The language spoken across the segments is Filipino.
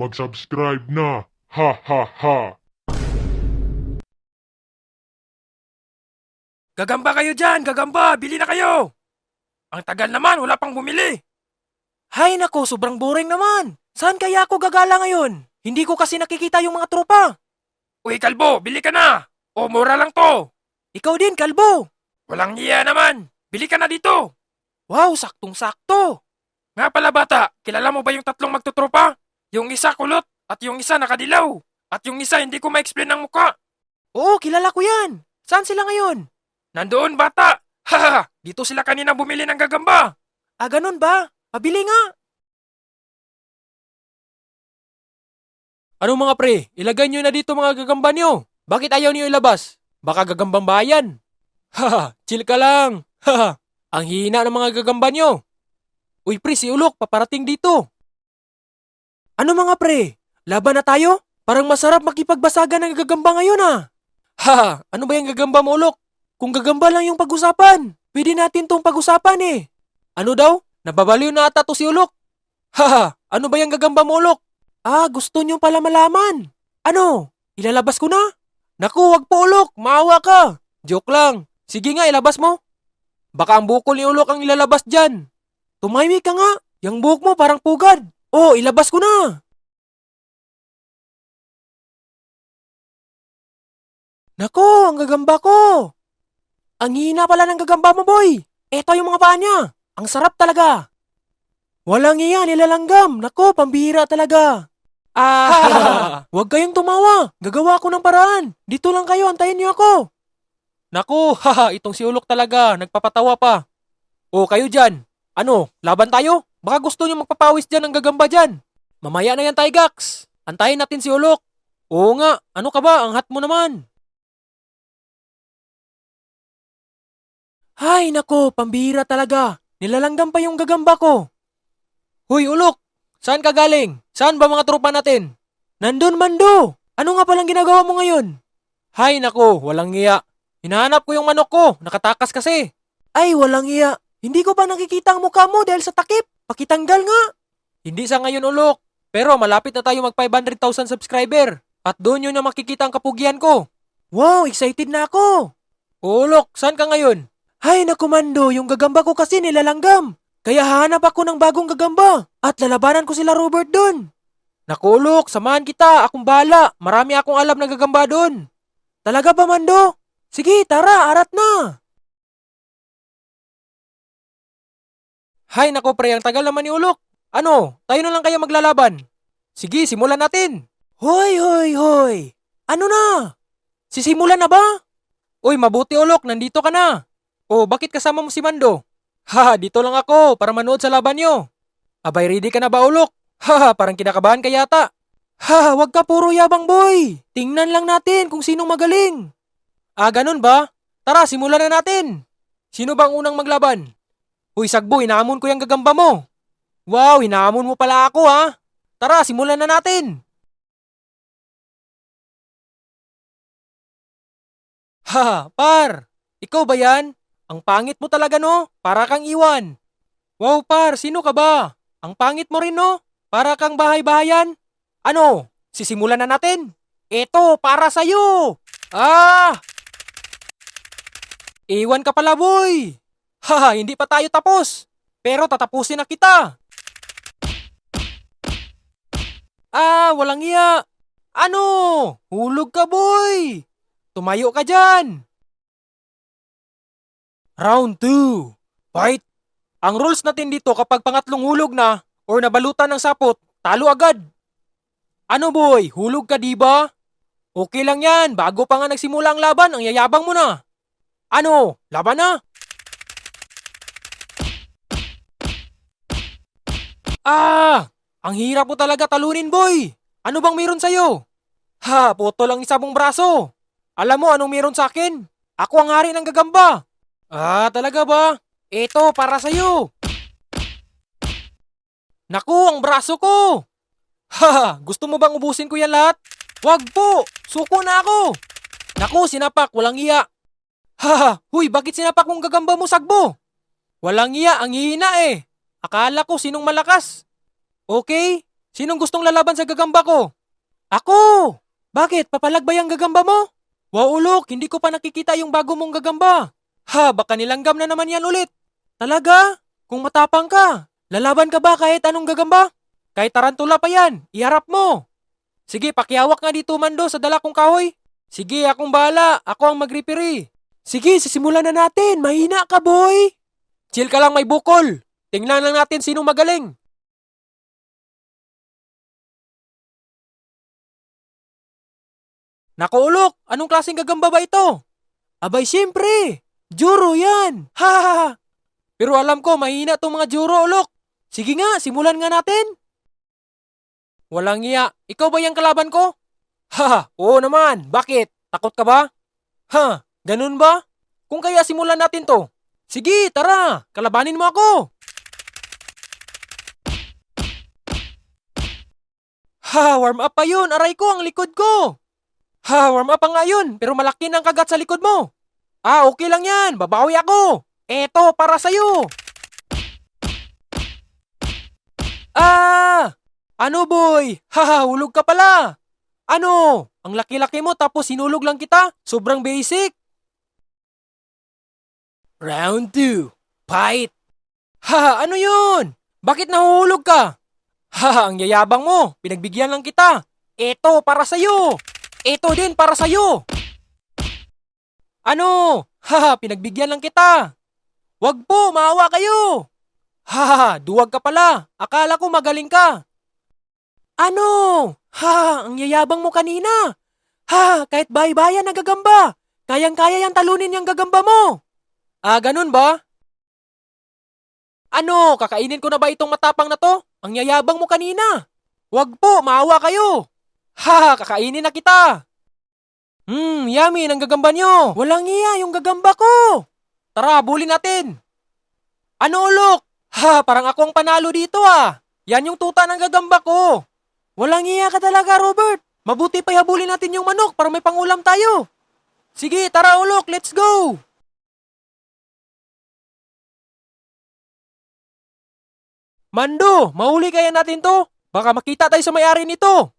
mag-subscribe na. Ha ha ha. Gagamba kayo dyan, gagamba! Bili na kayo! Ang tagal naman, wala pang bumili! Hay nako, sobrang boring naman! Saan kaya ako gagala ngayon? Hindi ko kasi nakikita yung mga tropa! Uy, kalbo, bili ka na! O, mura lang to! Ikaw din, kalbo! Walang iya naman! Bili ka na dito! Wow, saktong-sakto! Nga pala bata, kilala mo ba yung tatlong magtutropa? Yung isa kulot, at yung isa nakadilaw, at yung isa hindi ko ma-explain ang muka. Oo, kilala ko yan! Saan sila ngayon? Nandoon, bata! Haha! Dito sila kanina bumili ng gagamba! Ah, ganun ba? Pabili nga! Ano mga pre? Ilagay nyo na dito mga gagamba nyo! Bakit ayaw nyo ilabas? Baka gagambang bayan! Haha! Chill ka lang! Haha! Ang hina ng mga gagamba nyo! Uy pre, si Ulok, paparating dito! Ano mga pre? Laban na tayo? Parang masarap makipagbasagan ng gagamba ngayon ah! Haha! Ano ba yung gagamba mo, Ulok? Kung gagamba lang yung pag-usapan, pwede natin tong pag-usapan eh. Ano daw? Nababaliw na ata to si Ulok. Haha, ano ba yung gagamba mo, Ulok? Ah, gusto nyo pala malaman. Ano? Ilalabas ko na? Naku, wag po, Ulok. Maawa ka. Joke lang. Sige nga, ilabas mo. Baka ang bukol ni Ulok ang ilalabas dyan. Tumahimik ka nga. Yang buhok mo parang pugad. Oh, ilabas ko na. Naku, ang gagamba ko. Ang hina pala ng gagamba mo, boy. Eto yung mga paa niya. Ang sarap talaga. Walang iya, nilalanggam. Nako, pambihira talaga. Ah, wag kayong tumawa. Gagawa ko ng paraan. Dito lang kayo, antayin niyo ako. Naku, haha, itong si Ulok talaga. Nagpapatawa pa. O, kayo dyan. Ano, laban tayo? Baka gusto niyo magpapawis dyan ng gagamba dyan. Mamaya na yan, Tygax. Antayin natin si Ulok. Oo nga, ano ka ba? Ang hot mo naman. Hay nako, pambihira talaga. Nilalanggam pa yung gagamba ko. Hoy Ulok, saan ka galing? Saan ba mga tropa natin? Nandun Mando. Ano nga palang ginagawa mo ngayon? Hay nako, walang iya. Hinahanap ko yung manok ko, nakatakas kasi. Ay, walang iya. Hindi ko pa nakikita ang mukha mo dahil sa takip. Pakitanggal nga. Hindi sa ngayon Ulok, pero malapit na tayo mag 500,000 subscriber. At doon yun na makikita ang kapugian ko. Wow, excited na ako. Ulok, saan ka ngayon? Hay naku Mando, yung gagamba ko kasi nilalanggam. Kaya hahanap ako ng bagong gagamba at lalabanan ko sila Robert dun. Naku Ulok, samahan kita, akong bahala. Marami akong alam na gagamba dun. Talaga ba Mando? Sige, tara, arat na. Hay naku pre, ang tagal naman ni Ulok. Ano, tayo na lang kaya maglalaban? Sige, simulan natin. Hoy, hoy, hoy. Ano na? Sisimulan na ba? Uy, mabuti Ulok, nandito ka na. Oh, bakit kasama mo si Mando? Haha, dito lang ako para manood sa laban nyo. Abay, ready ka na ba, Ulok? Haha, parang kinakabahan ka yata. Haha, wag ka puro yabang, boy. Tingnan lang natin kung sinong magaling. Ah, ganun ba? Tara, simulan na natin. Sino bang unang maglaban? Uy, Sagbo, hinahamon ko yung gagamba mo. Wow, hinahamon mo pala ako, ha? Tara, simulan na natin. Haha, par. Ikaw ba yan? Ang pangit mo talaga no, para kang iwan. Wow par, sino ka ba? Ang pangit mo rin no, para kang bahay-bahayan. Ano, sisimulan na natin? Eto, para sa'yo! Ah! Iwan ka pala boy! Haha, hindi pa tayo tapos. Pero tatapusin na kita. Ah, walang iya. Ano? Hulog ka boy! Tumayo ka dyan! Round 2. Fight! Ang rules natin dito kapag pangatlong hulog na or nabalutan ng sapot, talo agad. Ano boy, hulog ka diba? Okay lang yan, bago pa nga nagsimula ang laban, ang yayabang mo na. Ano, laban na? Ah! Ang hirap mo talaga talunin boy. Ano bang meron sa'yo? Ha, puto lang isa mong braso. Alam mo anong meron sa akin? Ako ang hari ng gagamba. Ah, talaga ba? Eto, para sa'yo. Naku, ang braso ko. Haha, gusto mo bang ubusin ko yan lahat? Wag po, suko na ako. Naku, sinapak, walang iya. Haha, huy, bakit sinapak mong gagamba mo, Sagbo? Walang iya, ang hihina eh. Akala ko sinong malakas. Okay, Sinong gustong lalaban sa gagamba ko? Ako! Bakit? Papalag ba yung gagamba mo? Wow, Ulok, hindi ko pa nakikita yung bago mong gagamba. Ha, baka nilanggam na naman yan ulit. Talaga? Kung matapang ka, lalaban ka ba kahit anong gagamba? Kahit tarantula pa yan, iharap mo. Sige, pakihawak nga dito, Mando, sa dala kong kahoy. Sige, akong bahala. Ako ang mag-referee. Sige, sisimulan na natin. Mahina ka, boy. Chill ka lang, may bukol. Tingnan lang natin sinong magaling. Naku, Ulok, anong klaseng gagamba ba ito? Abay, siyempre. Juro yan. Ha, ha, ha. Pero alam ko, mahina tong mga juro, Ulok. Sige nga, simulan nga natin. Walang iya. Ikaw ba yung kalaban ko? Ha, oo naman. Bakit? Takot ka ba? Ha, ganun ba? Kung kaya simulan natin to. Sige, tara. Kalabanin mo ako. Ha, warm up pa yun. Aray ko, ang likod ko. Ha, warm up pa nga yun. Pero malaki ng kagat sa likod mo. Ah, okay lang yan. Babawi ako. Eto, para sa'yo. Ah! Ano, boy? Haha, hulog ka pala. Ano? Ang laki-laki mo tapos sinulog lang kita? Sobrang basic. Round 2. Fight. Haha, ano yun? Bakit nahuhulog ka? Haha, ang yayabang mo. Pinagbigyan lang kita. Eto, para sa'yo. Eto din, para sa'yo. Ano? Haha, pinagbigyan lang kita. Wag po, maawa kayo. Haha, duwag ka pala. Akala ko magaling ka. Ano? Ha, ang yayabang mo kanina. Ha, kahit bahay-bayan na gagamba. Kayang-kaya yung talunin yung gagamba mo. Ah, ganun ba? Ano, kakainin ko na ba itong matapang na to? Ang yayabang mo kanina. Wag po, maawa kayo. Ha, kakainin na kita. Yummy ng gagamba nyo. Walang iya yung gagamba ko. Tara, bulin natin. Ano, Ulok? Ha, parang ako ang panalo dito ah. Yan yung tuta ng gagamba ko. Walang iya ka talaga, Robert. Mabuti pa habulin natin yung manok para may pangulam tayo. Sige, tara, Ulok, let's go. Mando, mahuli kaya natin to? Baka makita tayo sa may-ari nito.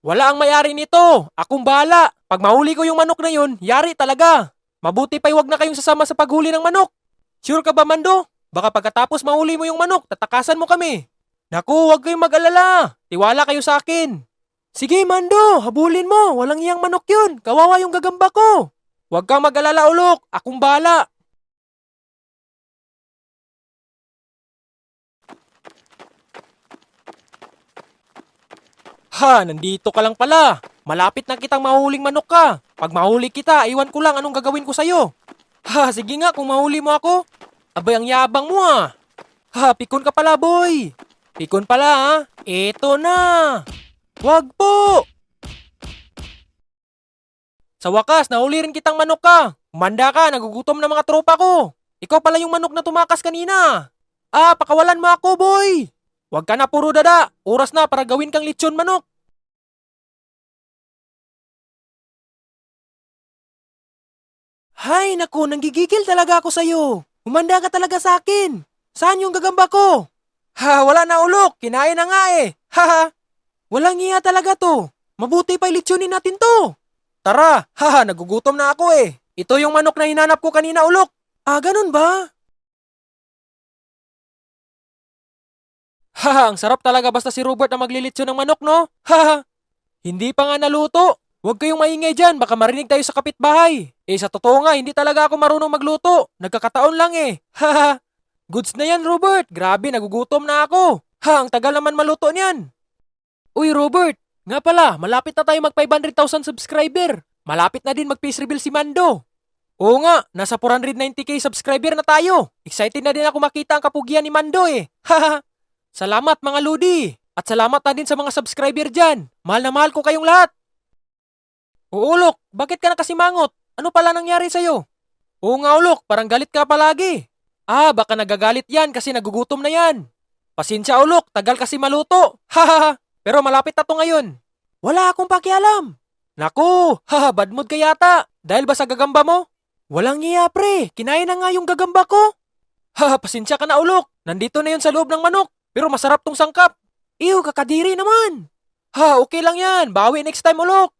Wala ang may-ari nito. Akong bahala. Pag mahuli ko yung manok na yun, yari talaga. Mabuti pa'y wag na kayong sasama sa paghuli ng manok. Sure ka ba, Mando? Baka pagkatapos mahuli mo yung manok, tatakasan mo kami. Naku, wag kayong mag-alala. Tiwala kayo sa akin. Sige, Mando, habulin mo. Walang iyang manok yun. Kawawa yung gagamba ko. Wag kang mag-alala, Ulok. Akong bahala. Ha, nandito ka lang pala. Malapit na kitang mahuling manok ka. Pag mahuli kita, iwan ko lang anong gagawin ko sa'yo. Ha, sige nga kung mahuli mo ako. Abay, ang yabang mo ah. Ha, pikon ka pala, boy. Pikon pala ha. Eto na. Wag po. Sa wakas, nahuli rin kitang manok ka. Umanda ka, nagugutom na mga tropa ko. Ikaw pala yung manok na tumakas kanina. Ah, pakawalan mo ako, boy. Wag ka na puro dada. Oras na para gawin kang lechon manok. Hay, naku, nanggigigil talaga ako sa'yo. Humanda ka talaga sa akin. Saan yung gagamba ko? Ha, wala na, Ulok. Kinain na nga eh. Haha. Walang iya talaga to. Mabuti pa lechonin natin to. Tara, haha, nagugutom na ako eh. Ito yung manok na hinanap ko kanina, Ulok. Ah, ganun ba? Haha, ang sarap talaga basta si Robert na maglilitsyon ng manok, no? Haha. Hindi pa nga naluto. Huwag kayong maingay dyan, baka marinig tayo sa kapitbahay. Eh sa totoo nga, hindi talaga ako marunong magluto. Nagkakataon lang eh. Haha. Goods na yan, Robert. Grabe, nagugutom na ako. Ha, ang tagal naman maluto niyan. Uy, Robert. Nga pala, malapit na tayo mag 500,000 subscriber. Malapit na din mag-face reveal si Mando. Oo nga, nasa 490k subscriber na tayo. Excited na din ako makita ang kapugian ni Mando eh. Haha. Salamat mga Ludi. At salamat na din sa mga subscriber dyan. Mahal na mahal ko kayong lahat. Ulok, bakit ka nakasimangot? Ano pala nangyari sa'yo? Oo nga, Ulok, parang galit ka palagi. Ah, baka nagagalit yan kasi nagugutom na yan. Pasensya, Ulok, tagal kasi maluto. Hahaha, pero malapit na to ngayon. Wala akong pakialam. Naku, haha, bad mood ka yata. Dahil ba sa gagamba mo? Walang iya, pre. Kinain na nga yung gagamba ko. Haha, pasensya ka na, Ulok. Nandito na yun sa loob ng manok. Pero masarap tong sangkap. Ew, kakadiri naman. Ha, okay lang yan. Bawi next time, Ulok.